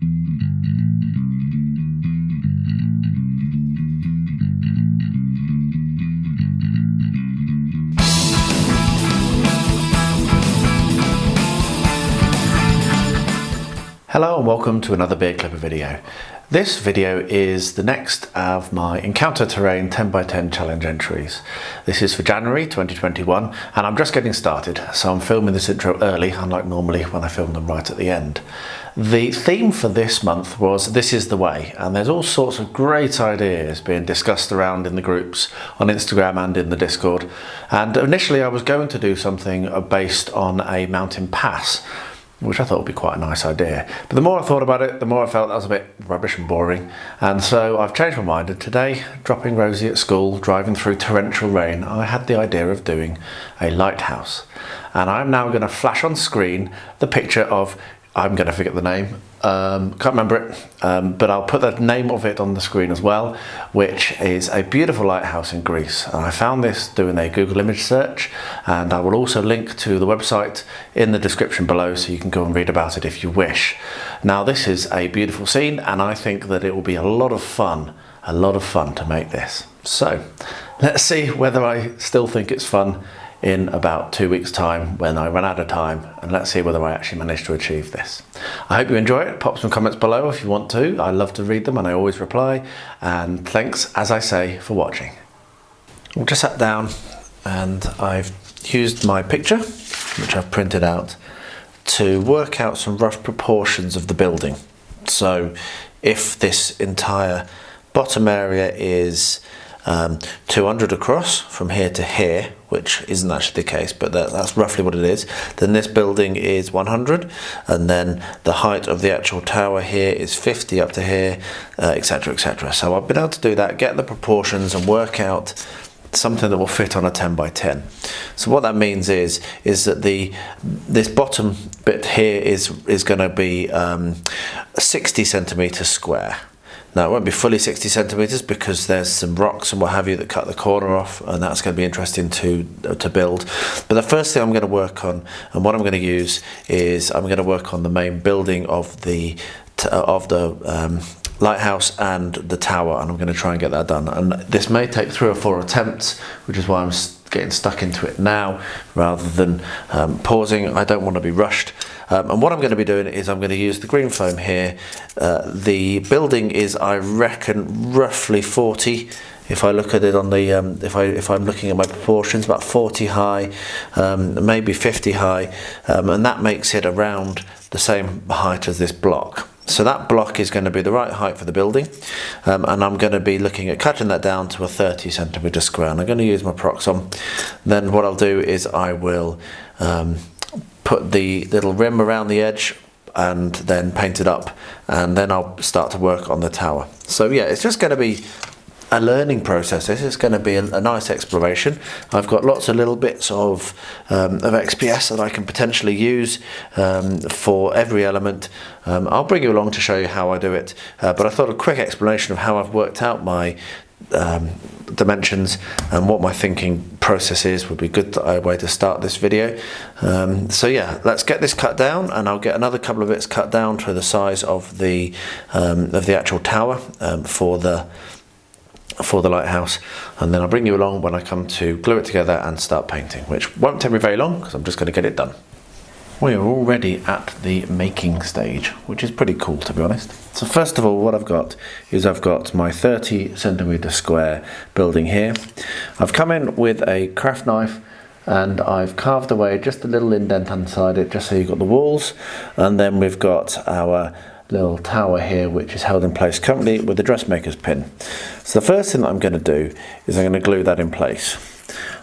Hello and welcome to another Beer Clipper video. This video is the next of my Encounter Terrain 10x10 challenge entries. This is for January 2021 and I'm just getting started, so I'm filming this intro early, unlike normally when I film them right at the end. The theme for this month was This is the Way, and there's all sorts of great ideas being discussed around in the groups on Instagram and in the Discord. And initially I was going to do something based on a mountain pass, which I thought would be quite a nice idea. But the more I thought about it, the more I felt that was a bit rubbish and boring. And so I've changed my mind, and today, dropping Rosie at school, driving through torrential rain, I had the idea of doing a lighthouse. And I'm now going to flash on screen the picture of, I'm going to forget the name, can't remember it, but I'll put the name of it on the screen as well, which is a beautiful lighthouse in Greece. And I found this doing a Google image search, and I will also link to the website in the description below so you can go and read about it if you wish. Now this is a beautiful scene, and I think that it will be a lot of fun to make this. So let's see whether I still think it's fun in about 2 weeks' time when I run out of time, and let's see whether I actually manage to achieve this. I hope you enjoy it. Pop some comments below if you want to. I love to read them and I always reply, and thanks, as I say, for watching. I've just sat down and I've used my picture, which I've printed out, to work out some rough proportions of the building. So if this entire bottom area is 200 across from here to here, which isn't actually the case, but that's roughly what it is, then this building is 100, and then the height of the actual tower here is 50 up to here, etc, etc. So I've been able to do that, get the proportions and work out something that will fit on a 10x10. So what that means is that this bottom bit here is going to be 60 centimeters square. Now it won't be fully 60 centimeters because there's some rocks and what have you that cut the corner off, and that's going to be interesting to build. But the first thing I'm going to work on, and what I'm going to use, is I'm going to work on the main building of the lighthouse and the tower, and I'm going to try and get that done. And this may take 3 or 4 attempts, which is why I'm getting stuck into it now rather than pausing. I don't want to be rushed. And what I'm going to be doing is I'm going to use the green foam here. The building is, I reckon, roughly 40. If I look at it on the, if I'm looking at my proportions, about 40 high, maybe 50 high, and that makes it around the same height as this block. So that block is going to be the right height for the building, and I'm going to be looking at cutting that down to a 30 centimeter square, and I'm going to use my Proxon. Then what I'll do is I will put the little rim around the edge and then paint it up, and then I'll start to work on the tower. So yeah, it's just going to be a learning process. This is going to be a nice exploration. I've got lots of little bits of XPS that I can potentially use for every element. I'll bring you along to show you how I do it, but I thought a quick explanation of how I've worked out my dimensions and what my thinking process is would be a good way to start this video. So yeah, let's get this cut down, and I'll get another couple of bits cut down to the size of the actual tower for the lighthouse, and then I'll bring you along when I come to glue it together and start painting, which won't take me very long because I'm just going to get it done. We are already at the making stage, which is pretty cool, to be honest. So first of all, what I've got is I've got my 30 centimeter square building here. I've come in with a craft knife and I've carved away just a little indent inside it, just so you've got the walls, and then we've got our little tower here, which is held in place currently with the dressmaker's pin. So the first thing that I'm going to do is I'm going to glue that in place.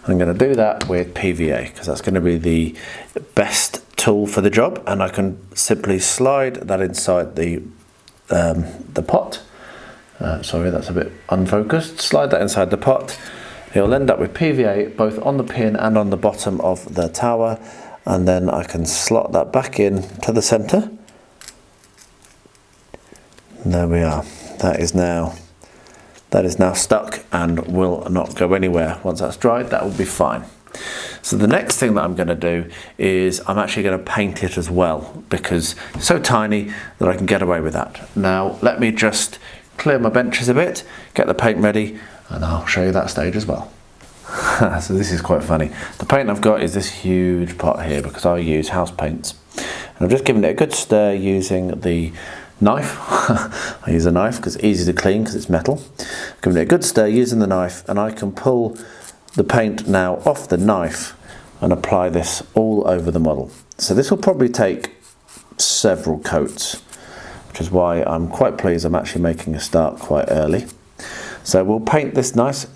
I'm going to do that with PVA because that's going to be the best tool for the job, and I can simply slide that inside the pot. Sorry, that's a bit unfocused. Slide that inside the pot. It'll end up with PVA both on the pin and on the bottom of the tower, and then I can slot that back in to the center. And there we are. That is now stuck and will not go anywhere. Once that's dried, that will be fine. So the next thing that I'm going to do is I'm actually going to paint it as well, because it's so tiny that I can get away with that. Now let me just clear my benches a bit, get the paint ready, and I'll show you that stage as well. So this is quite funny. The paint I've got is this huge pot here because I use house paints. And I've just given it a good stir using the knife. I use a knife because it's easy to clean because it's metal. I've given it a good stir using the knife, and I can pull the paint now off the knife and apply this all over the model. So this will probably take several coats, which is why I'm quite pleased I'm actually making a start quite early. So we'll paint this nice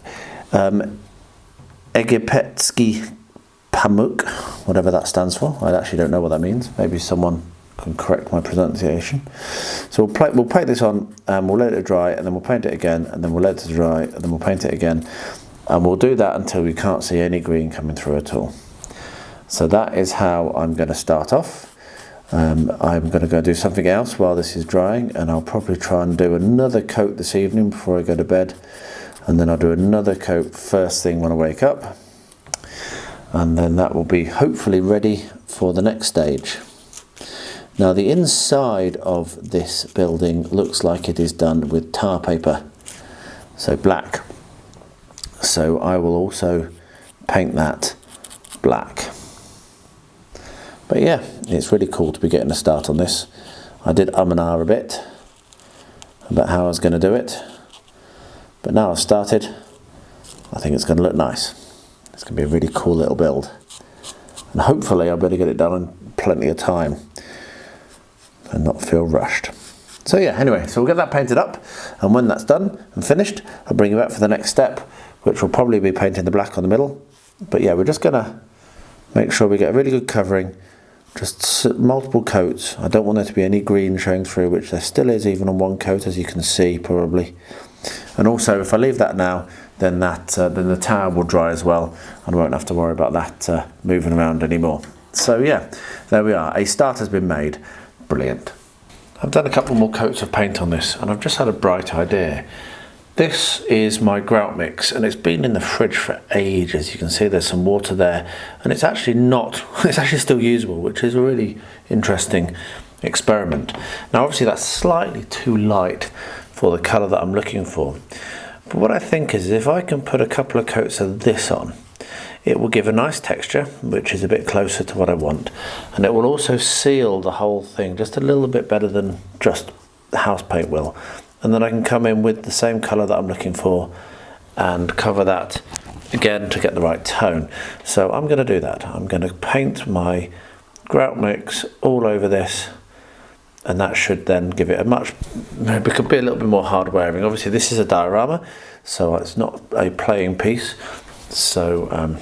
Egipetsky Pamuk, whatever that stands for. I actually don't know what that means. Maybe someone can correct my pronunciation. So we'll paint this on, and we'll let it dry, and then we'll paint it again, and then we'll let it dry, and then we'll paint it again, and we'll do that until we can't see any green coming through at all. So that is how I'm going to start off. I'm going to go do something else while this is drying, and I'll probably try and do another coat this evening before I go to bed, and then I'll do another coat first thing when I wake up, and then that will be hopefully ready for the next stage. Now the inside of this building looks like it is done with tar paper, so black. So I will also paint that black. But yeah, it's really cool to be getting a start on this. I did and ah a bit about how I was going to do it, but now I've started, I think it's going to look nice. It's going to be a really cool little build, and hopefully I'll be able to get it done in plenty of time and not feel rushed. So yeah, anyway, so we'll get that painted up, and when that's done and finished, I'll bring you back for the next step, which will probably be painting the black on the middle. But yeah, we're just going to make sure we get a really good covering, just multiple coats. I don't want there to be any green showing through, which there still is even on one coat, as you can see probably. And also, if I leave that now, then then the tower will dry as well, and I won't have to worry about that moving around anymore. So yeah, there we are. A start has been made. Brilliant. I've done a couple more coats of paint on this, and I've just had a bright idea. This is my grout mix, and it's been in the fridge for ages. You can see there's some water there, and it's actually still usable, which is a really interesting experiment. Now obviously that's slightly too light for the colour that I'm looking for, but what I think is if I can put a couple of coats of this on, it will give a nice texture, which is a bit closer to what I want, and it will also seal the whole thing just a little bit better than just the house paint will. And then I can come in with the same colour that I'm looking for and cover that again to get the right tone. So I'm going to do that. I'm going to paint my grout mix all over this, and that should then give it it could be a little bit more hard wearing. Obviously this is a diorama, so it's not a playing piece, so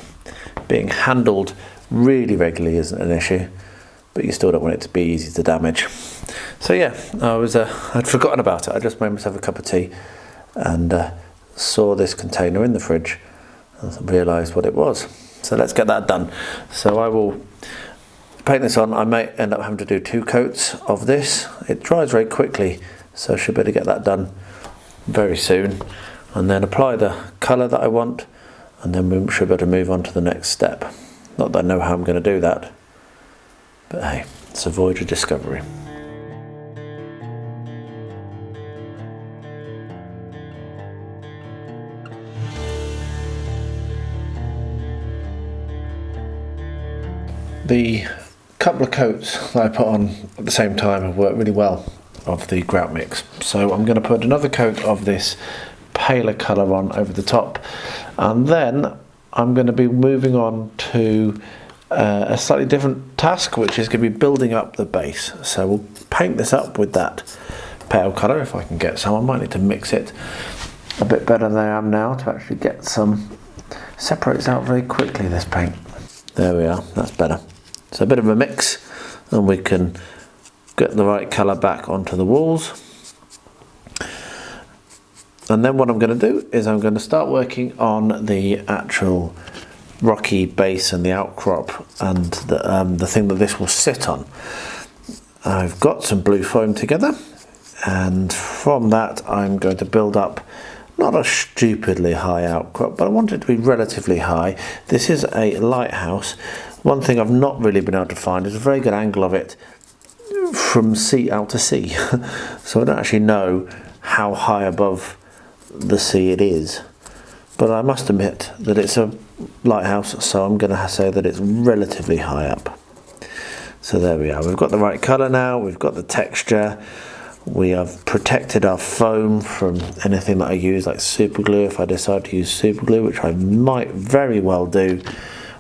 being handled really regularly isn't an issue, but you still don't want it to be easy to damage. So yeah, I'd forgotten about it. I just made myself a cup of tea and saw this container in the fridge and realised what it was. So let's get that done. So I will paint this on. I may end up having to do 2 coats of this. It dries very quickly, so I should be able to get that done very soon, and then apply the colour that I want, and then we should be able to move on to the next step. Not that I know how I'm going to do that, but hey, it's a voyage of discovery. The couple of coats that I put on at the same time have worked really well of the grout mix. So I'm going to put another coat of this paler colour on over the top, and then I'm going to be moving on to a slightly different task, which is going to be building up the base. So we'll paint this up with that pale colour if I can get some. I might need to mix it a bit better than I am now to actually get some. Separates out very quickly, this paint. There we are, that's better. So a bit of a mix, and we can get the right colour back onto the walls. And then what I'm going to do is I'm going to start working on the actual rocky base and the outcrop and the thing that this will sit on. I've got some blue foam together, and from that I'm going to build up not a stupidly high outcrop, but I want it to be relatively high. This is a lighthouse. One thing I've not really been able to find is a very good angle of it from sea out to sea. So I don't actually know how high above the sea it is, but I must admit that it's a lighthouse, so I'm going to say that it's relatively high up. So there we are. We've got the right colour now, we've got the texture, we have protected our foam from anything that I use, like super glue, if I decide to use super glue, which I might very well do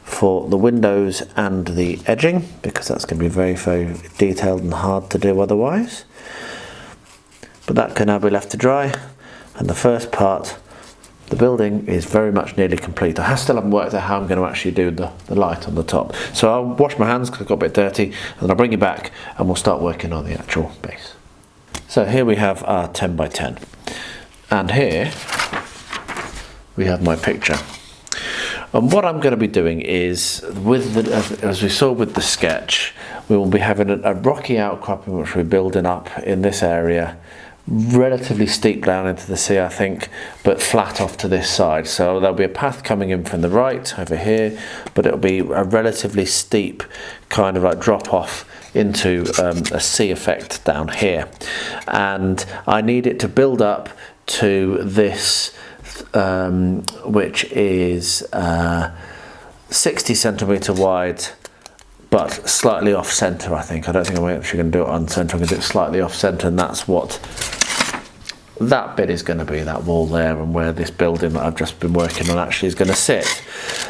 for the windows and the edging, because that's going to be very, very detailed and hard to do otherwise. But that can now be left to dry, and the first part, the building, is very much nearly complete. I still haven't worked out how I'm going to actually do the light on the top. So I'll wash my hands because I got a bit dirty, and then I'll bring you back and we'll start working on the actual base. So here we have our 10 by 10, and here we have my picture. And what I'm going to be doing is, with as we saw with the sketch, we will be having a rocky outcropping which we're building up in this area, relatively steep down into the sea I think, but flat off to this side. So there'll be a path coming in from the right over here, but it'll be a relatively steep kind of like drop off into a sea effect down here. And I need it to build up to this which is 60 centimetre wide, but slightly off centre I think. I don't think I'm actually going to do it on centre, I'm going to do it slightly off centre, and that's what that bit is going to be, that wall there, and where this building that I've just been working on actually is going to sit.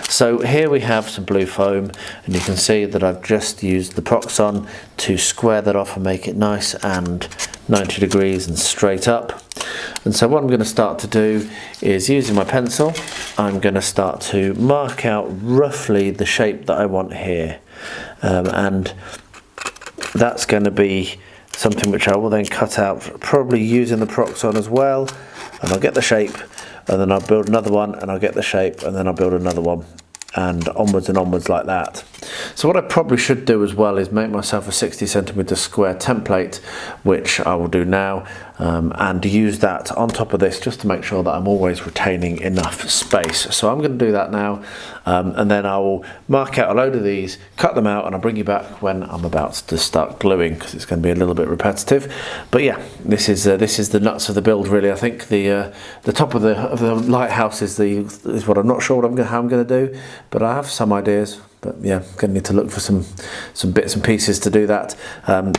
So here we have some blue foam, and you can see that I've just used the Proxon to square that off and make it nice and 90 degrees and straight up. And so what I'm going to start to do is, using my pencil, I'm going to start to mark out roughly the shape that I want here, and that's going to be something which I will then cut out, probably using the Proxon as well, and I'll get the shape, and then I'll build another one, and I'll get the shape, and then I'll build another one, and onwards like that. So what I probably should do as well is make myself a 60 centimetre square template, which I will do now, and use that on top of this just to make sure that I'm always retaining enough space. So I'm going to do that now, and then I will mark out a load of these, cut them out, and I'll bring you back when I'm about to start gluing, because it's going to be a little bit repetitive. But yeah, this is the nuts of the build really. I think the top of the lighthouse is what I'm not sure how I'm going to do, but I have some ideas. But yeah, going to need to look for some bits and pieces to do that.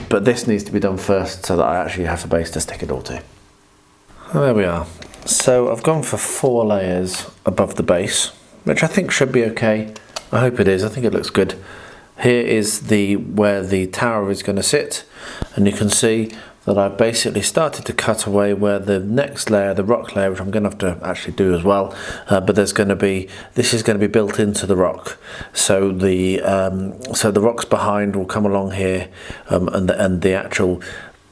But this needs to be done first so that I actually have a base to stick it all to. Well, there we are. So I've gone for 4 layers above the base, which I think should be okay. I hope it is. I think it looks good. Here is where the tower is going to sit, and you can see that I've basically started to cut away where the next layer, the rock layer, which I'm going to have to actually do as well, but this is going to be built into the rock. So the rocks behind will come along here, and the actual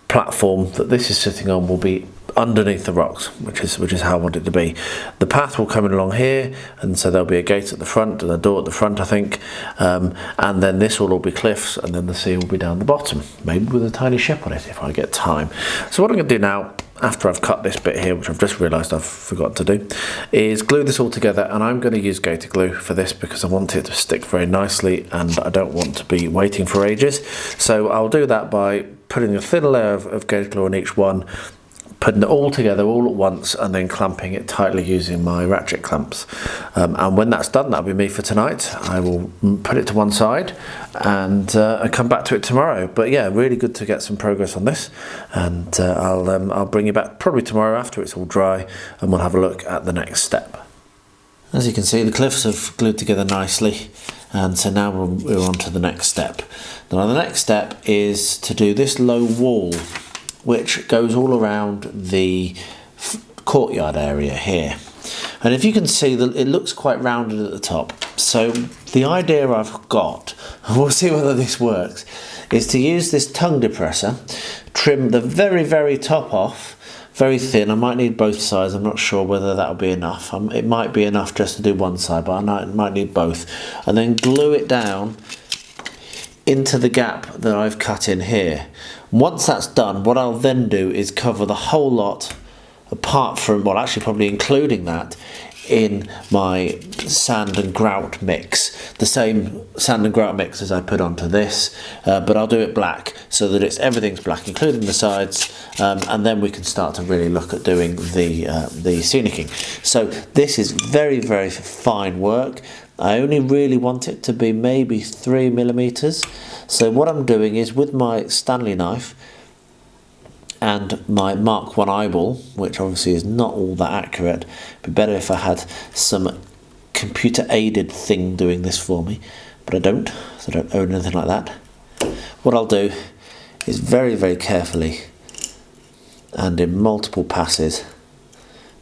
platform that this is sitting on will be underneath the rocks, which is how I want it to be. The path will come in along here, and so there'll be a gate at the front and a door at the front I think, and then this will all be cliffs, and then the sea will be down the bottom, maybe with a tiny ship on it if I get time. So what I'm going to do now, after I've cut this bit here, which I've just realised I've forgotten to do, is glue this all together, and I'm going to use gator glue for this because I want it to stick very nicely and I don't want to be waiting for ages. So I'll do that by putting a thin layer of gator glue on each one, putting it all together all at once, and then clamping it tightly using my ratchet clamps. And when that's done, that'll be me for tonight. I will put it to one side and I'll come back to it tomorrow. But yeah, really good to get some progress on this, and I'll bring you back probably tomorrow after it's all dry, and we'll have a look at the next step. As you can see, the cliffs have glued together nicely, and so now we're on to the next step. Now the next step is to do this low wall, which goes all around the courtyard area here. And if you can see, that it looks quite rounded at the top. So the idea I've got, and we'll see whether this works, is to use this tongue depressor, trim the very, very top off, very thin. I might need both sides. I'm not sure whether that'll be enough. It might be enough just to do one side, but I might need both. And then glue it down into the gap that I've cut in here. Once that's done, what I'll then do is cover the whole lot apart from, well, actually probably including that in my sand and grout mix, the same sand and grout mix as I put onto this, but I'll do it black so that everything's black, including the sides, and then we can start to really look at doing the scenicking. So this is very, very fine work. I only really want it to be maybe 3mm. So what I'm doing is, with my Stanley knife and my Mark 1 eyeball, which obviously is not all that accurate, it'd be better if I had some computer aided thing doing this for me, but I don't, so I don't own anything like that. What I'll do is very, very carefully and in multiple passes,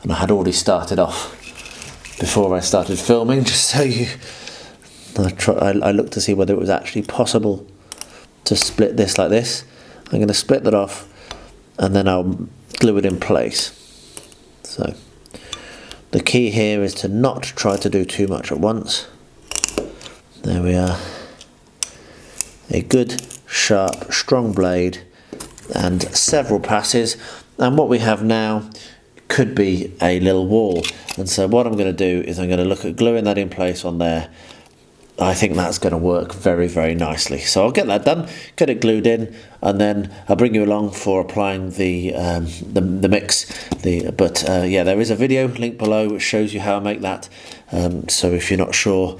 and I had already started off before I started filming, just so I looked to see whether it was actually possible to split this like this. I'm going to split that off, and then I'll glue it in place. So the key here is to not try to do too much at once. There we are. A good, sharp, strong blade and several passes, and what we have now could be a little wall. And so what I'm going to do is I'm going to look at gluing that in place on there. I think that's going to work very, very nicely. So I'll get that done, get it glued in, and then I'll bring you along for applying the mix. Yeah, there is a video link below which shows you how I make that. So if you're not sure,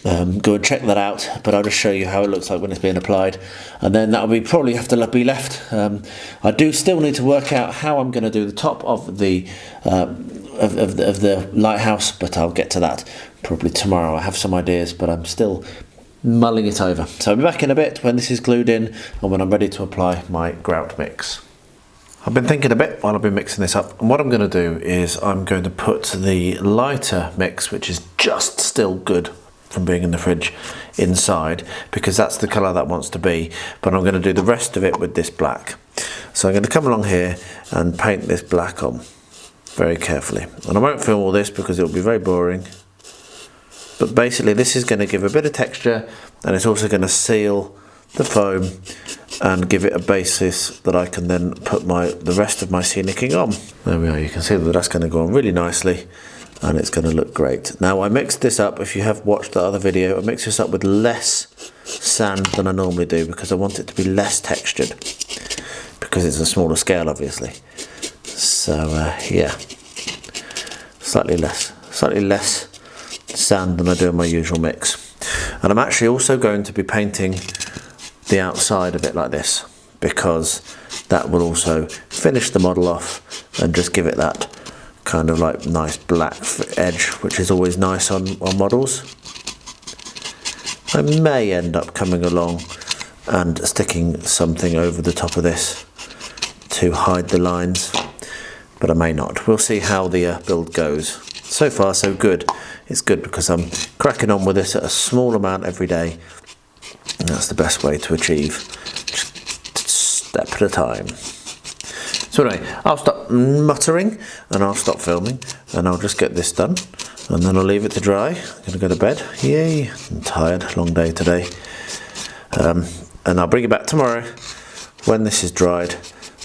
go and check that out. But I'll just show you how it looks like when it's being applied, and then that'll be probably have to be left. I do still need to work out how I'm going to do the top of the lighthouse, but I'll get to that probably tomorrow. I have some ideas, but I'm still mulling it over. So I'll be back in a bit when this is glued in and when I'm ready to apply my grout mix. I've been thinking a bit while I've been mixing this up, and what I'm going to do is I'm going to put the lighter mix, which is just still good from being in the fridge, inside, because that's the colour that wants to be, but I'm going to do the rest of it with this black. So I'm going to come along here and paint this black on very carefully, and I won't film all this because it'll be very boring, but basically this is going to give a bit of texture, and it's also going to seal the foam and give it a basis that I can then put the rest of my scenicking on. There we are. You can see that that's going to go on really nicely, and it's going to look great. Now I mixed this up, if you have watched the other video, I mixed this up with less sand than I normally do because I want it to be less textured, because it's a smaller scale obviously. So yeah, slightly less sand than I do in my usual mix. And I'm actually also going to be painting the outside of it like this, because that will also finish the model off and just give it that kind of like nice black edge, which is always nice on models. I may end up coming along and sticking something over the top of this to hide the lines, but I may not. We'll see how the build goes. So far so good. It's good because I'm cracking on with this at a small amount every day, and that's the best way to achieve, just step at a time. So anyway, I'll stop muttering and I'll stop filming, and I'll just get this done, and then I'll leave it to dry. I'm going to go to bed. Yay, I'm tired, long day today. And I'll bring it back tomorrow when this is dried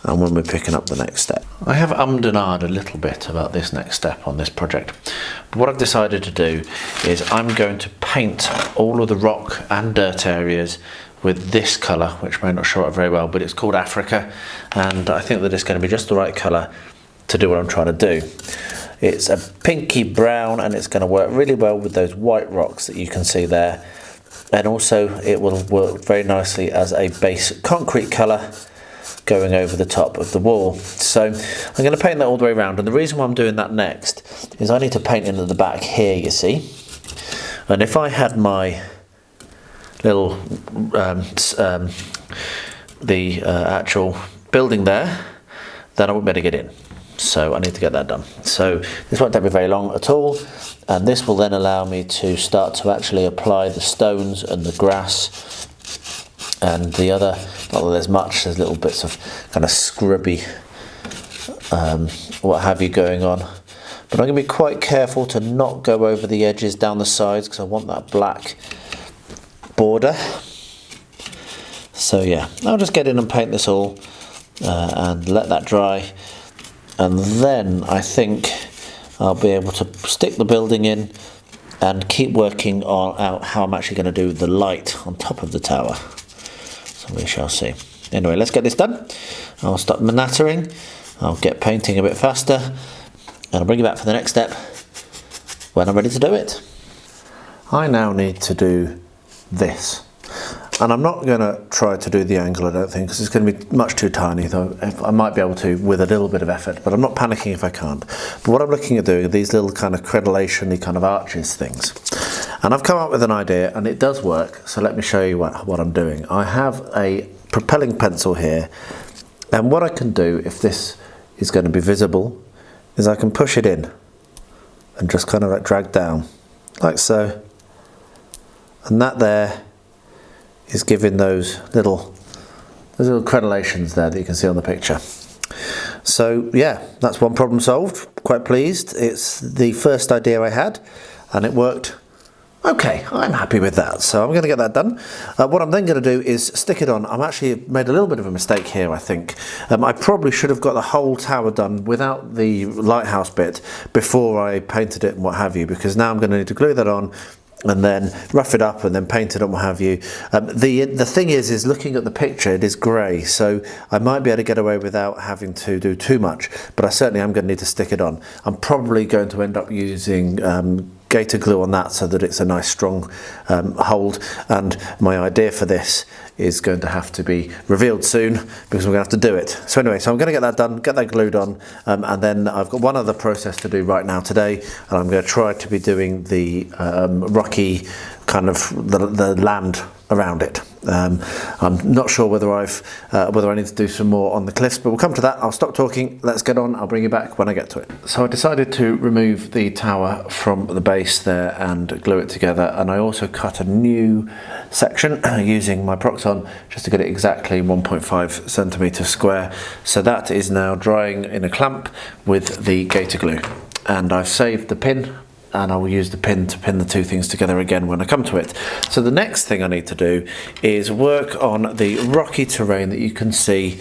and when we're picking up the next step. I have ummed and ahed a little bit about this next step on this project, but what I've decided to do is I'm going to paint all of the rock and dirt areas with this colour, which may not show up very well, but it's called Africa, and I think that it's going to be just the right colour to do what I'm trying to do. It's a pinky brown, and it's going to work really well with those white rocks that you can see there, and also it will work very nicely as a base concrete colour going over the top of the wall. So I'm going to paint that all the way around, and the reason why I'm doing that next is I need to paint in at the back here, you see, and if I had my little actual building there, then I wouldn't better get in, so I need to get that done. So this won't take me very long at all, and this will then allow me to start to actually apply the stones and the grass and the other, not that there's much, there's little bits of kind of scrubby what have you going on, but I'm going to be quite careful to not go over the edges down the sides because I want that black border. So yeah, I'll just get in and paint this all and let that dry, and then I think I'll be able to stick the building in and keep working on out how I'm actually going to do the light on top of the tower. So we shall see. Anyway, let's get this done. I'll start nattering, I'll get painting a bit faster, and I'll bring you back for the next step when I'm ready to do it. I now need to do this. And I'm not going to try to do the angle, I don't think, because it's going to be much too tiny, though I might be able to with a little bit of effort, but I'm not panicking if I can't. But what I'm looking at doing are these little kind of crenellation-y kind of arches things. And I've come up with an idea, and it does work, so let me show you what I'm doing. I have a propelling pencil here, and what I can do, if this is going to be visible, is I can push it in and just kind of like drag down, like so. And that there is giving those little crenellations there that you can see on the picture. So yeah, that's one problem solved. Quite pleased. It's the first idea I had, and it worked. Okay, I'm happy with that, so I'm going to get that done. What I'm then going to do is stick it on. I'm actually made a little bit of a mistake here, I think. I probably should have got the whole tower done without the lighthouse bit before I painted it and what have you, because now I'm going to need to glue that on and then rough it up and then paint it and what have you. The thing is looking at the picture, it is grey, so I might be able to get away without having to do too much, but I certainly am going to need to stick it on. I'm probably going to end up using gator glue on that so that it's a nice strong hold, and my idea for this is going to have to be revealed soon because we're going to have to do it. So anyway, so I'm going to get that done, get that glued on, and then I've got one other process to do right now today, and I'm going to try to be doing the rocky kind of the land around it. I'm not sure whether I need to do some more on the cliffs, but we'll come to that. I'll stop talking, let's get on, I'll bring you back when I get to it. So I decided to remove the tower from the base there and glue it together, and I also cut a new section using my Proxon just to get it exactly 1.5 centimeters square. So that is now drying in a clamp with the gator glue, and I've saved the pin, and I will use the pin to pin the two things together again when I come to it. So the next thing I need to do is work on the rocky terrain that you can see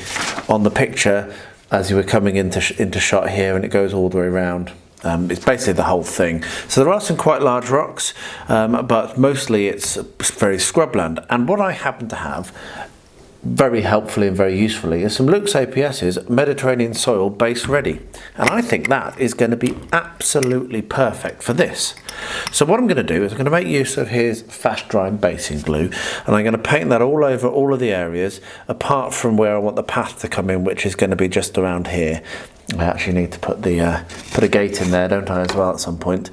on the picture as you were coming into shot here, and it goes all the way around. It's basically the whole thing. So there are some quite large rocks, but mostly it's very scrubland. And what I happen to have, very helpfully and very usefully, is some Luke's APS's Mediterranean soil base ready, and I think that is going to be absolutely perfect for this. So what I'm going to do is I'm going to make use of his fast drying basing glue, and I'm going to paint that all over all of the areas apart from where I want the path to come in, which is going to be just around here. I actually need to put a gate in there, don't I, as well, at some point.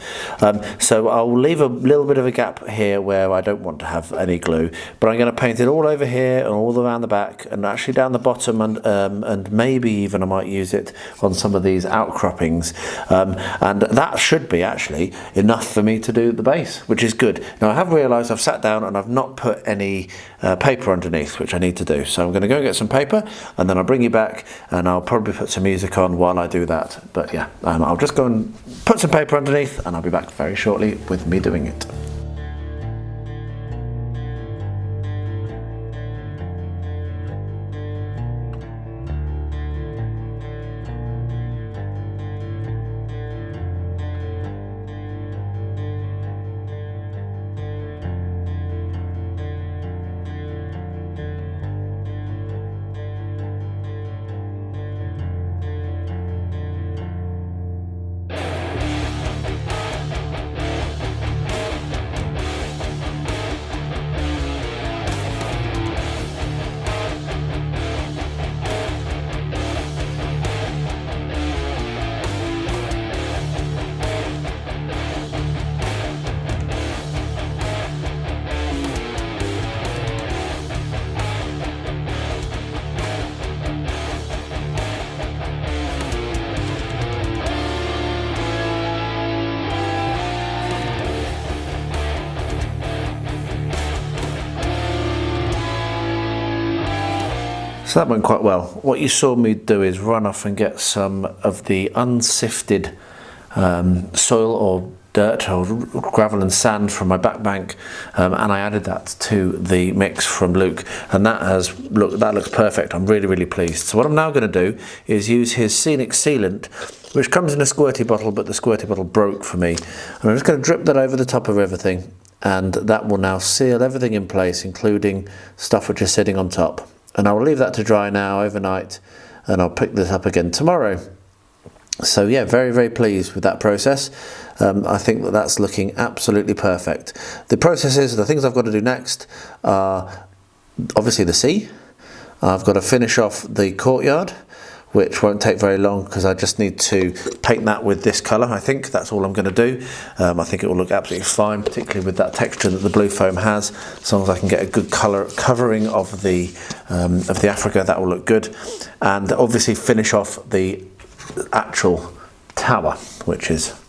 So I'll leave a little bit of a gap here where I don't want to have any glue, but I'm going to paint it all over here and all around the back and actually down the bottom, and maybe even I might use it on some of these outcroppings, and that should be actually enough for me to do the base, which is good. Now I have realised I've sat down and I've not put any paper underneath, which I need to do, so I'm going to go and get some paper, and then I'll bring you back and I'll probably put some music on while I do that. But yeah, I'll just go and put some paper underneath, and I'll be back very shortly with me doing it. So that went quite well. What you saw me do is run off and get some of the unsifted soil or dirt or gravel and sand from my back bank, and I added that to the mix from Luke, and that looks perfect. I'm really pleased. So what I'm now going to do is use his scenic sealant, which comes in a squirty bottle, but the squirty bottle broke for me, and I'm just going to drip that over the top of everything, and that will now seal everything in place, including stuff which is sitting on top. And I will leave that to dry now overnight, and I'll pick this up again tomorrow. So yeah, very pleased with that process. I think that that's looking absolutely perfect. The things I've got to do next are obviously the sea. I've got to finish off the courtyard, which won't take very long because I just need to paint that with this colour. I think that's all I'm going to do. I think it will look absolutely fine, particularly with that texture that the blue foam has. As long as I can get a good colour covering of the Africa, that will look good. And obviously finish off the actual tower, which is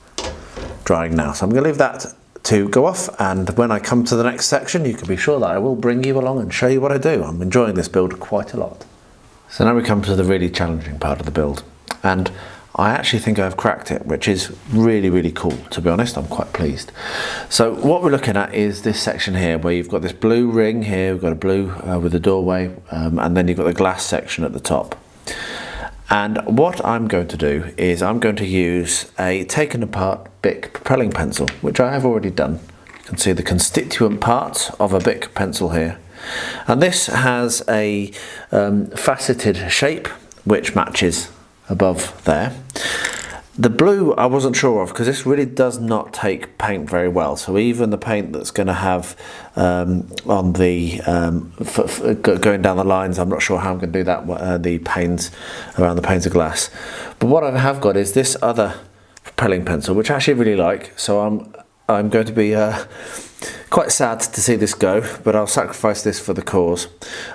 drying now. So I'm going to leave that to go off, and when I come to the next section, you can be sure that I will bring you along and show you what I do. I'm enjoying this build quite a lot. So now we come to the really challenging part of the build, and I actually think I've cracked it, which is really cool. To be honest, I'm quite pleased. So what we're looking at is this section here, where you've got this blue ring here, we've got a blue with a doorway, and then you've got the glass section at the top. And what I'm going to do is I'm going to use a taken apart Bic propelling pencil, which I have already done. You can see the constituent parts of a Bic pencil here. And this has a faceted shape which matches above there. The blue I wasn't sure of, because this really does not take paint very well. So even the paint that's going to have on the going down the lines, I'm not sure how I'm going to do that. The panes around the panes of glass. But what I have got is this other propelling pencil, which I actually really like. So I'm going to be quite sad to see this go, but I'll sacrifice this for the cause.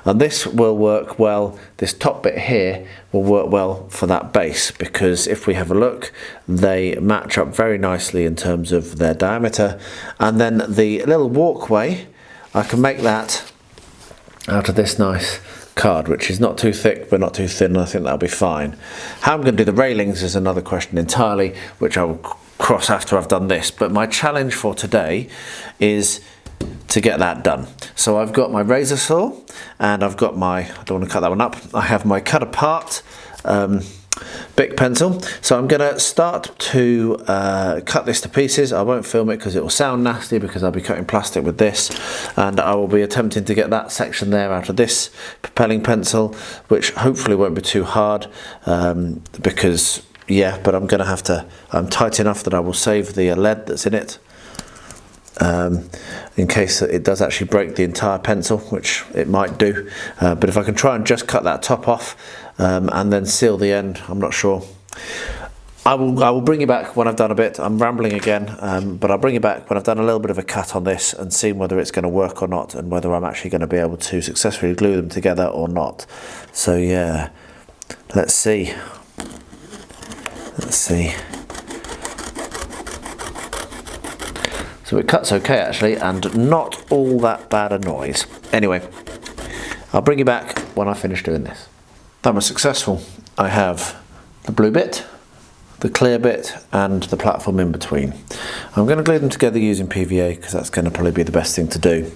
And this will work well, this top bit here will work well for that base, because if we have a look, they match up very nicely in terms of their diameter. And then the little walkway, I can make that out of this nice card, which is not too thick but not too thin, and I think that'll be fine. How I'm going to do the railings is another question entirely, which I will cross after I've done this, but my challenge for today is to get that done. So I've got my razor saw, and I've got my, I don't want to cut that one up, I have my cut apart Bic pencil. So I'm going to start to cut this to pieces. I won't film it because it will sound nasty, because I'll be cutting plastic with this, and I will be attempting to get that section there out of this propelling pencil, which hopefully won't be too hard, because yeah, but I'm going to have to, I'm tight enough that I will save the lead that's in it, in case it does actually break the entire pencil, which it might do. But if I can try and just cut that top off and then seal the end, I'm not sure. I will bring you back when I've done a bit. I'm rambling again, but I'll bring you back when I've done a little bit of a cut on this and seen whether it's going to work or not, and whether I'm actually going to be able to successfully glue them together or not. So yeah, let's see. Let's see. So it cuts okay actually, and not all that bad a noise. Anyway, I'll bring you back when I finish doing this. That was successful. I have the blue bit, the clear bit, and the platform in between. I'm going to glue them together using PVA, because that's going to probably be the best thing to do.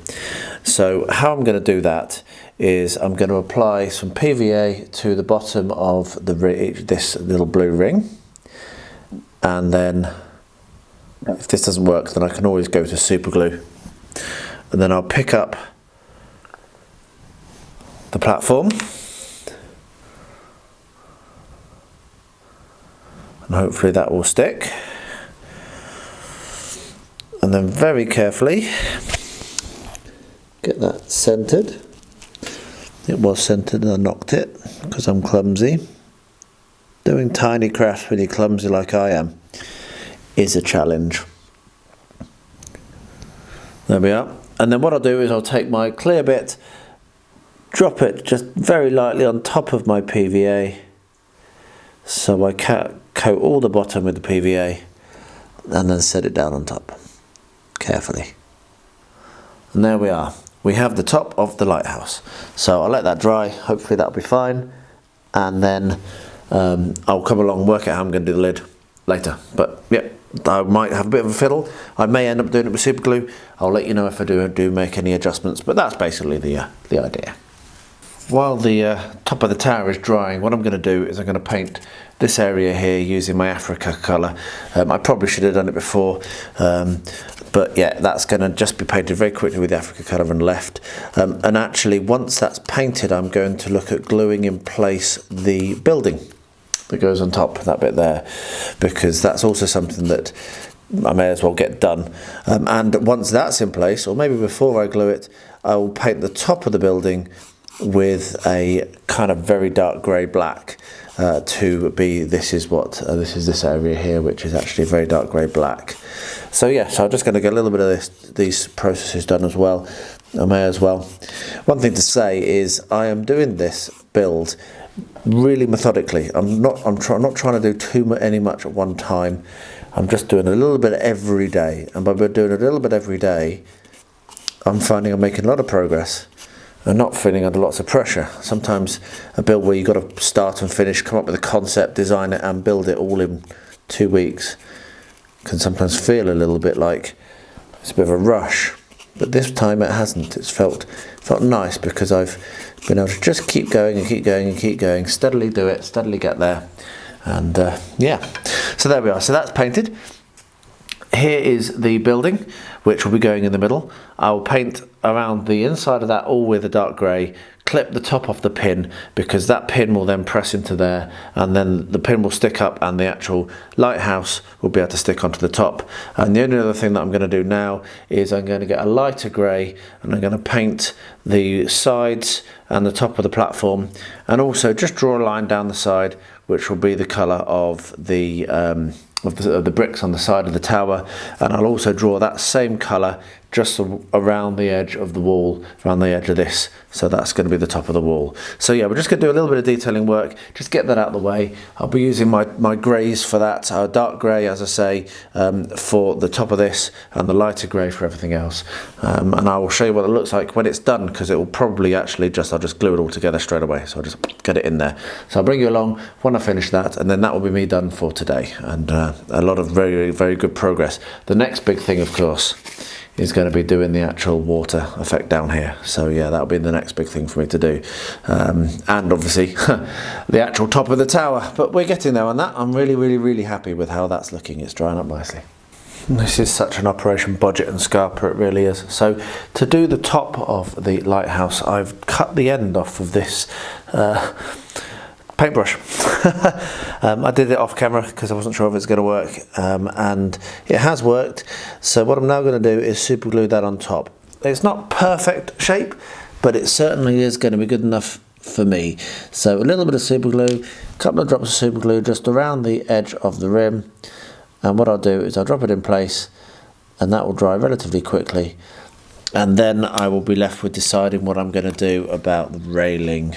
So how I'm going to do that is I'm going to apply some PVA to the bottom of this little blue ring. And then if this doesn't work, then I can always go to super glue, and then I'll pick up the platform, and hopefully that will stick, and then very carefully get that centered. It was centered and I knocked it because I'm clumsy. Doing tiny crafts when you're clumsy like I am is a challenge. There we are. And then what I'll do is I'll take my clear bit, drop it just very lightly on top of my PVA, so I coat all the bottom with the PVA, and then set it down on top carefully. And there we are. We have the top of the lighthouse. So I'll let that dry. Hopefully that'll be fine, and then I'll come along and work out how I'm going to do the lid later. But yeah, I might have a bit of a fiddle. I may end up doing it with super glue. I'll let you know if I do make any adjustments, but that's basically the idea. While the top of the tower is drying, what I'm going to do is I'm going to paint this area here using my Africa colour. I probably should have done it before, but yeah, that's going to just be painted very quickly with the Africa colour and left. And actually, once that's painted, I'm going to look at gluing in place the building that goes on top, that bit there, because that's also something that I may as well get done. And once that's in place, or maybe before I glue it, I will paint the top of the building with a kind of very dark grey black to be, this is this area here, which is actually very dark grey black. So yeah, so I'm just going to get a little bit of these processes done as well. I may as well. One thing to say is I am doing this build really methodically. I'm not trying to do any much at one time. I'm just doing a little bit every day, and by doing a little bit every day, I'm finding I'm making a lot of progress and not feeling under lots of pressure. Sometimes a build where you've got to start and finish, come up with a concept, design it and build it all in 2 weeks can sometimes feel a little bit like it's a bit of a rush, but this time it hasn't. It's felt nice because I've been able to just keep going and keep going and keep going, steadily do it, steadily get there, and yeah, so there we are. So that's painted. Here is the building, which will be going in the middle. I will paint around the inside of that all with a dark grey, clip the top off the pin, because that pin will then press into there, and then the pin will stick up and the actual lighthouse will be able to stick onto the top. And the only other thing that I'm going to do now is I'm going to get a lighter grey, and I'm going to paint the sides and the top of the platform, and also just draw a line down the side, which will be the colour of the bricks on the side of the tower. And I'll also draw that same colour just around the edge of the wall, around the edge of this, so that's going to be the top of the wall. So yeah, we're just going to do a little bit of detailing work, just get that out of the way. I'll be using my greys for that, dark grey, as I say, for the top of this, and the lighter grey for everything else. And I will show you what it looks like when it's done, because it will probably actually I'll just glue it all together straight away, so I'll just get it in there. So I'll bring you along when I finish that, and then that will be me done for today, and a lot of very, very good progress. The next big thing, of course, is going to be doing the actual water effect down here. So yeah, that'll be the next big thing for me to do, and obviously the actual top of the tower, but we're getting there on that. I'm really, really, really happy with how that's looking. It's drying up nicely. This is such an operation budget and scarper, it really is. So to do the top of the lighthouse, I've cut the end off of this paintbrush. I did it off camera because I wasn't sure if it's going to work, and it has worked. So what I'm now going to do is super glue that on top. It's not perfect shape, but it certainly is going to be good enough for me. So a little bit of super glue, a couple of drops of super glue just around the edge of the rim, and what I'll do is I'll drop it in place, and that will dry relatively quickly, and then I will be left with deciding what I'm going to do about the railing,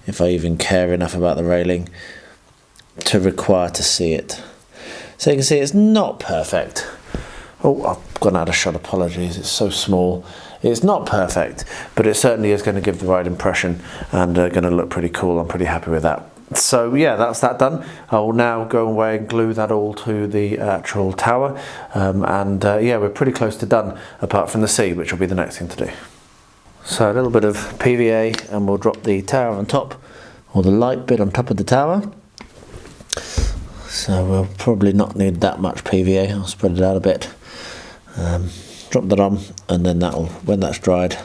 if I even care enough about the railing to require to see it. So you can see it's not perfect. Oh, I've gone out of shot, apologies, it's so small. It's not perfect, but it certainly is going to give the right impression, and going to look pretty cool. I'm pretty happy with that. So yeah, that's that done. I will now go away and glue that all to the actual tower, and yeah, we're pretty close to done, apart from the sea, which will be the next thing to do. So a little bit of PVA, and we'll drop the tower on top, or the light bit on top of the tower. So we'll probably not need that much PVA. I'll spread it out a bit. Drop that on, and then when that's dried,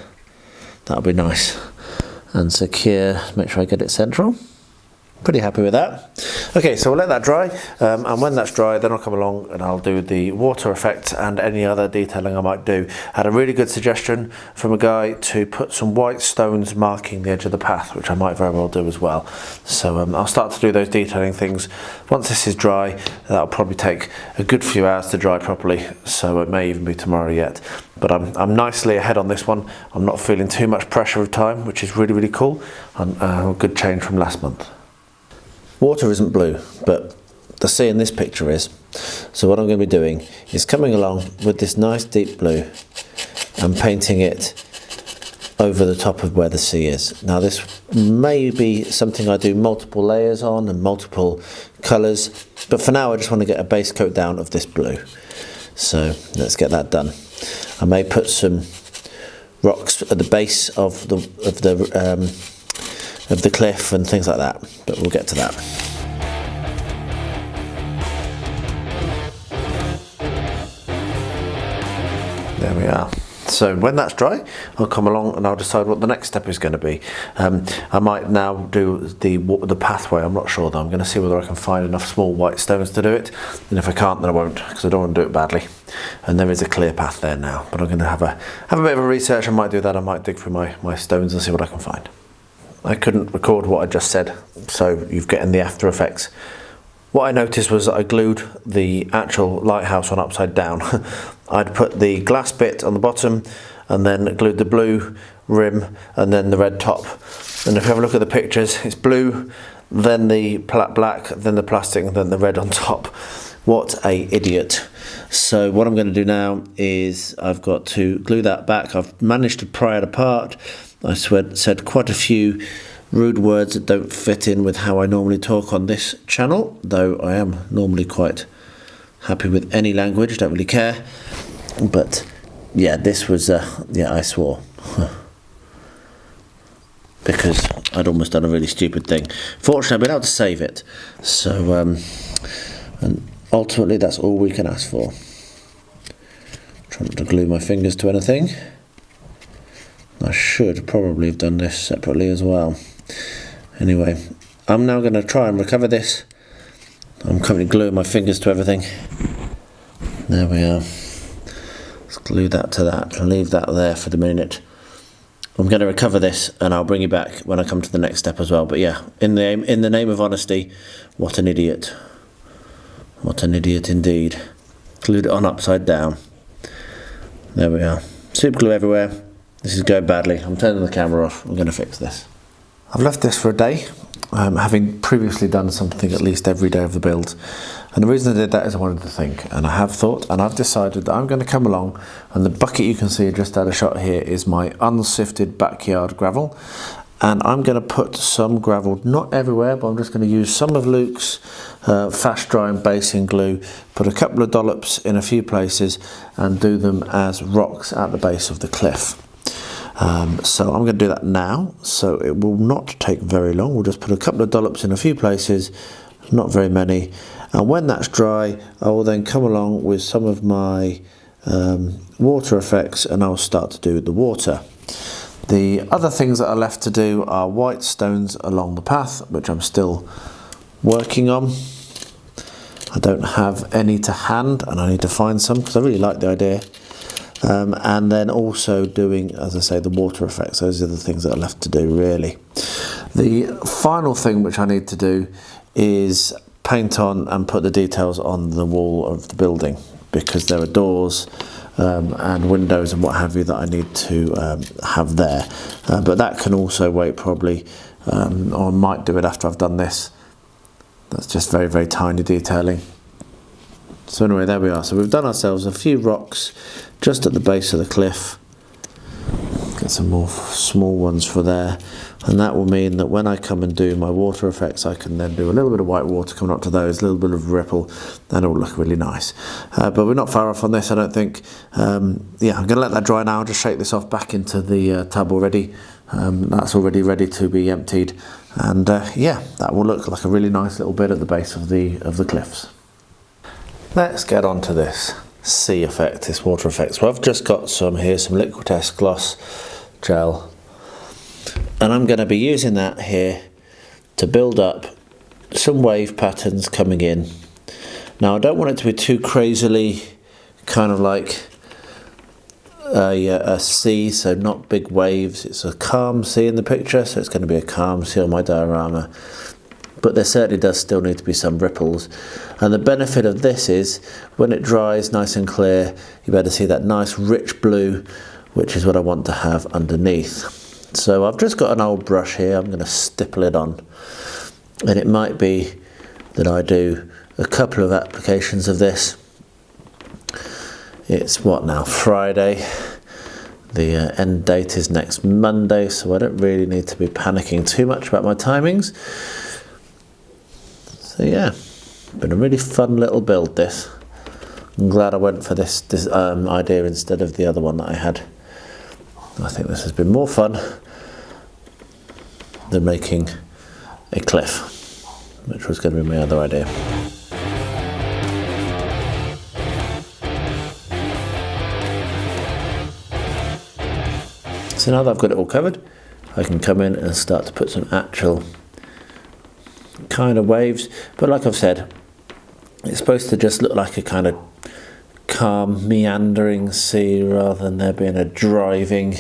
that'll be nice and secure. Make sure I get it central. Pretty happy with that. Okay, so we'll let that dry, and when that's dry, then I'll come along and I'll do the water effect and any other detailing I might do. I had a really good suggestion from a guy to put some white stones marking the edge of the path, which I might very well do as well. So I'll start to do those detailing things. Once this is dry, that'll probably take a good few hours to dry properly, so it may even be tomorrow yet. But I'm nicely ahead on this one. I'm not feeling too much pressure of time, which is really, really cool, and a good change from last month. Water isn't blue, but the sea in this picture is. So what I'm going to be doing is coming along with this nice deep blue and painting it over the top of where the sea is. Now this may be something I do multiple layers on and multiple colours, but for now I just want to get a base coat down of this blue. So let's get that done. I may put some rocks at the base of the cliff and things like that, but we'll get to that. There we are. So when that's dry, I'll come along and I'll decide what the next step is going to be. I might now do the pathway. I'm not sure though. I'm going to see whether I can find enough small white stones to do it, and if I can't, then I won't, because I don't want to do it badly. And there is a clear path there now, but I'm going to have a bit of a research. I might do that. I might dig through my stones and see what I can find. I couldn't record what I just said, so you've getting the after effects. What I noticed was that I glued the actual lighthouse on upside down. I'd put the glass bit on the bottom and then glued the blue rim and then the red top. And if you have a look at the pictures, it's blue, then the black, then the plastic, and then the red on top. What a idiot. So what I'm going to do now is I've got to glue that back. I've managed to pry it apart. I said quite a few rude words that don't fit in with how I normally talk on this channel, though I am normally quite happy with any language, don't really care. But yeah, this was yeah, I swore because I'd almost done a really stupid thing. Fortunately, I've been able to save it, so and ultimately that's all we can ask for. Trying not to glue my fingers to anything. I should probably have done this separately as well. Anyway, I'm now going to try and recover this. I'm currently gluing my fingers to everything. There we are. Let's glue that to that and leave that there for the minute. I'm going to recover this and I'll bring you back when I come to the next step as well. But yeah, in the name of honesty, what an idiot. What an idiot indeed. Glued it on upside down. There we are. Super glue everywhere. This is going badly. I'm turning the camera off. I'm going to fix this. I've left this for a day, having previously done something at least every day of the build. And the reason I did that is I wanted to think, and I have thought, and I've decided that I'm going to come along, and the bucket you can see just out of shot here is my unsifted backyard gravel. And I'm going to put some gravel, not everywhere, but I'm just going to use some of Luke's fast drying basing glue, put a couple of dollops in a few places, and do them as rocks at the base of the cliff. So I'm going to do that now, so it will not take very long. We'll just put a couple of dollops in a few places, not very many, and when that's dry I will then come along with some of my water effects and I'll start to do the water. The other things that are left to do are white stones along the path, which I'm still working on. I don't have any to hand and I need to find some because I really like the idea. And then also doing, as I say, the water effects. Those are the things that are left to do really. The final thing which I need to do is paint on and put the details on the wall of the building, because there are doors and windows and what have you that I need to have there. But that can also wait probably, or I might do it after I've done this. That's just very, very tiny detailing. So anyway, there we are. So we've done ourselves a few rocks just at the base of the cliff. Get some more small ones for there. And that will mean that when I come and do my water effects, I can then do a little bit of white water coming up to those, a little bit of ripple, and it will look really nice. But we're not far off on this, I don't think. Yeah, I'm going to let that dry now. I'll just shake this off back into the tub already. That's already ready to be emptied. And yeah, that will look like a really nice little bit at the base of the cliffs. Let's get on to this sea effect, this water effect. So I've just got some here, some Liquitex gloss gel, and I'm going to be using that here to build up some wave patterns coming in. Now I don't want it to be too crazily kind of like a sea, so not big waves. It's a calm sea in the picture, so it's going to be a calm sea on my diorama. But there certainly does still need to be some ripples. And the benefit of this is when it dries nice and clear, you better see that nice rich blue, which is what I want to have underneath. So I've just got an old brush here. I'm going to stipple it on. And it might be that I do a couple of applications of this. It's what now, Friday. The end date is next Monday, so I don't really need to be panicking too much about my timings. So yeah, been a really fun little build this. I'm glad I went for this idea instead of the other one that I had. I think this has been more fun than making a cliff, which was going to be my other idea. So now that I've got it all covered, I can come in and start to put some actual kind of waves. But like I've said, it's supposed to just look like a kind of calm, meandering sea rather than there being a driving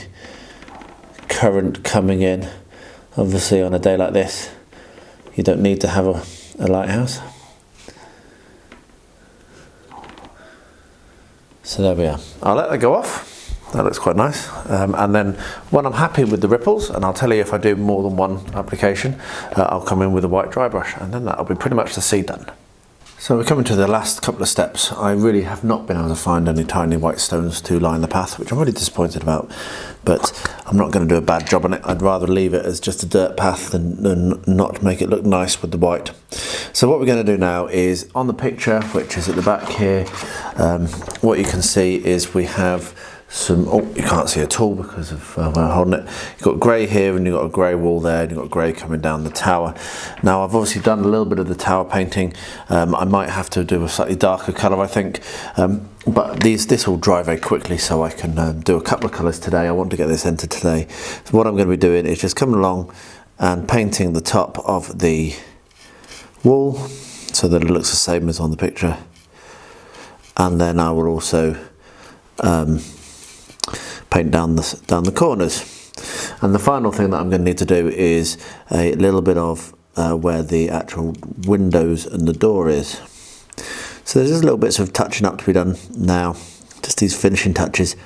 current coming in. Obviously on a day like this, you don't need to have a lighthouse. So there we are. I'll let that go off. That looks quite nice. And then when I'm happy with the ripples, and I'll tell you if I do more than one application, I'll come in with a white dry brush, and then that'll be pretty much the sea done. So we're coming to the last couple of steps. I really have not been able to find any tiny white stones to line the path, which I'm really disappointed about, but I'm not going to do a bad job on it. I'd rather leave it as just a dirt path than not make it look nice with the white. So what we're going to do now is, on the picture, which is at the back here, what you can see is we have some, oh, you can't see at all because of where I'm holding it. You've got grey here, and you've got a grey wall there, and you've got grey coming down the tower. Now I've obviously done a little bit of the tower painting. I might have to do a slightly darker colour, I think, but this will dry very quickly, so I can do a couple of colours today. I want to get this entered today. So what I'm going to be doing is just coming along and painting the top of the wall so that it looks the same as on the picture, and then I will also paint down the corners. And the final thing that I'm going to need to do is a little bit of where the actual windows and the door is. So there's just little bits of touching up to be done now, just these finishing touches,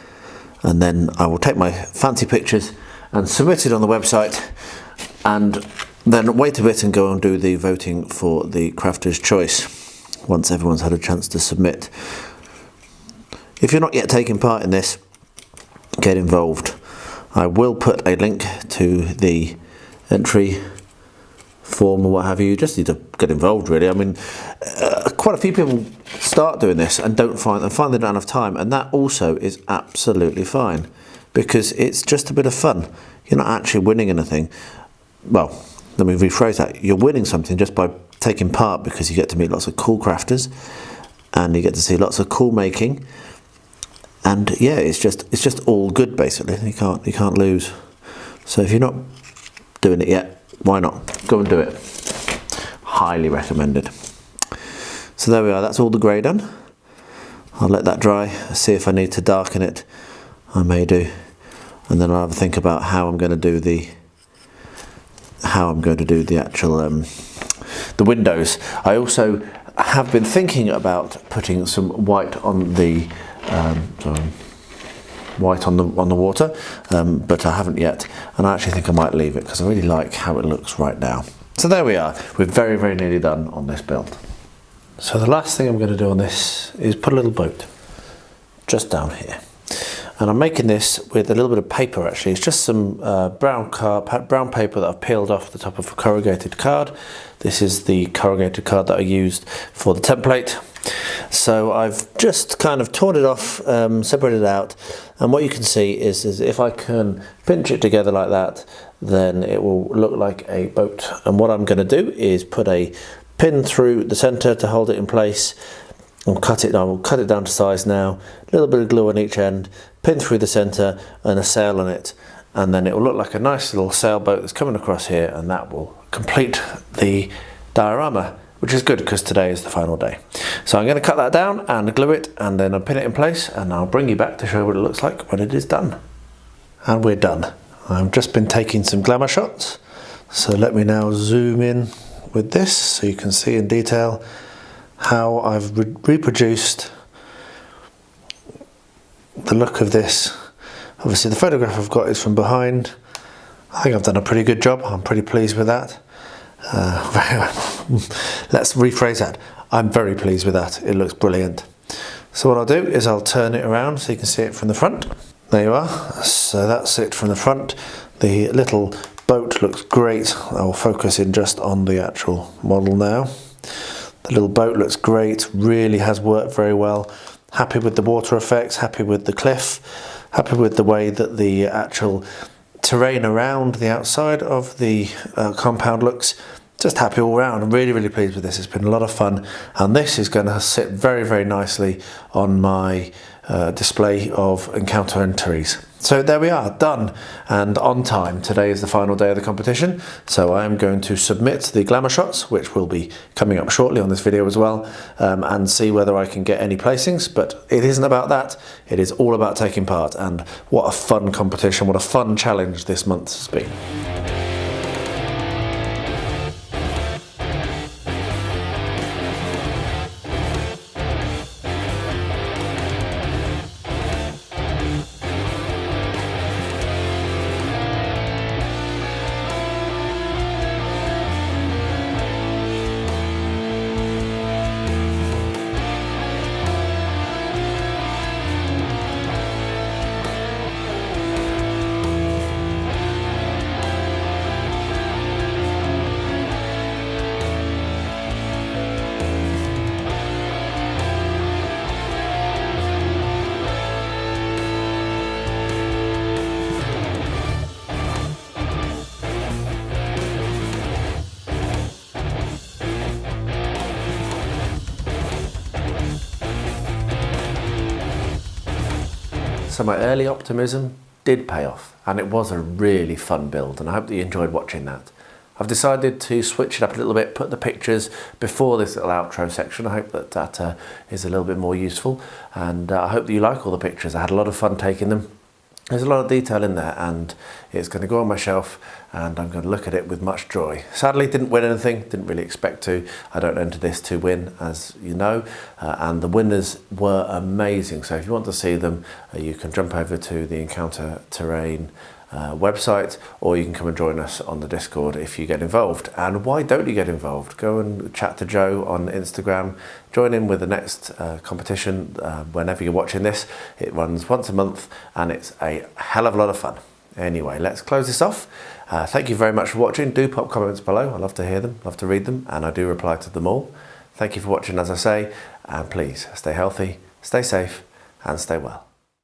and then I will take my fancy pictures and submit it on the website, and then wait a bit and go and do the voting for the Crafter's Choice once everyone's had a chance to submit. If you're not yet taking part in this, get involved. I will put a link to the entry form or what have you. You just need to get involved, really. I mean, quite a few people start doing this and find they don't have time, and that also is absolutely fine, because it's just a bit of fun. You're not actually winning anything. Well, let me rephrase that. You're winning something just by taking part, because you get to meet lots of cool crafters and you get to see lots of cool making. And yeah, it's just all good, basically. You can't lose. So if you're not doing it yet, why not? Go and do it. Highly recommended. So there we are, that's all the grey done. I'll let that dry, see if I need to darken it. I may do. And then I'll have a think about how I'm going to do the actual the windows. I also have been thinking about putting some white on the white on the water, but I haven't yet, and I actually think I might leave it because I really like how it looks right now. So there we are, we're very, very nearly done on this build. So the last thing I'm going to do on this is put a little boat just down here, and I'm making this with a little bit of paper. Actually, it's just some brown paper that I've peeled off the top of a corrugated card. This is the corrugated card that I used for the template. So I've just kind of torn it off, separated it out, and what you can see is if I can pinch it together like that, then it will look like a boat. And what I'm going to do is put a pin through the centre to hold it in place, and I will cut it down to size now, a little bit of glue on each end, pin through the centre and a sail on it, and then it will look like a nice little sailboat that's coming across here, and that will complete the diorama, which is good because today is the final day. So I'm going to cut that down and glue it, and then I'll pin it in place, and I'll bring you back to show what it looks like when it is done. And we're done. I've just been taking some glamour shots, so let me now zoom in with this so you can see in detail how I've reproduced the look of this. Obviously the photograph I've got is from behind. I think I've done a pretty good job. I'm pretty pleased with that. Let's rephrase that. I'm very pleased with that. It looks brilliant. So what I'll do is I'll turn it around so you can see it from the front. There you are. So that's it from the front. The little boat looks great. I'll focus in just on the actual model now. The little boat looks great, really has worked very well. Happy with the water effects, happy with the cliff, happy with the way that the actual terrain around the outside of the compound looks. Just happy all round. I'm really, really pleased with this. It's been a lot of fun, and this is going to sit very, very nicely on my display of encounter entries. So there we are, done and on time. Today is the final day of the competition, so I am going to submit the glamour shots, which will be coming up shortly on this video as well, and see whether I can get any placings. But it isn't about that, it is all about taking part, and what a fun competition, what a fun challenge this month has been. So my early optimism did pay off, and it was a really fun build, and I hope that you enjoyed watching that. I've decided to switch it up a little bit, put the pictures before this little outro section. I hope that that is a little bit more useful, and I hope that you like all the pictures. I had a lot of fun taking them. There's a lot of detail in there, and it's going to go on my shelf, and I'm going to look at it with much joy. Sadly, didn't win anything, didn't really expect to. I don't enter this to win, as you know, and the winners were amazing. So if you want to see them, you can jump over to the Encounter Terrain website, or you can come and join us on the Discord if you get involved. And why don't you get involved? Go and chat to Joe on Instagram. Join in with the next competition whenever you're watching this. It runs once a month, and it's a hell of a lot of fun. Anyway, let's close this off. Thank you very much for watching. Do pop comments below. I love to hear them, love to read them, and I do reply to them all. Thank you for watching, as I say, and please stay healthy, stay safe, and stay well.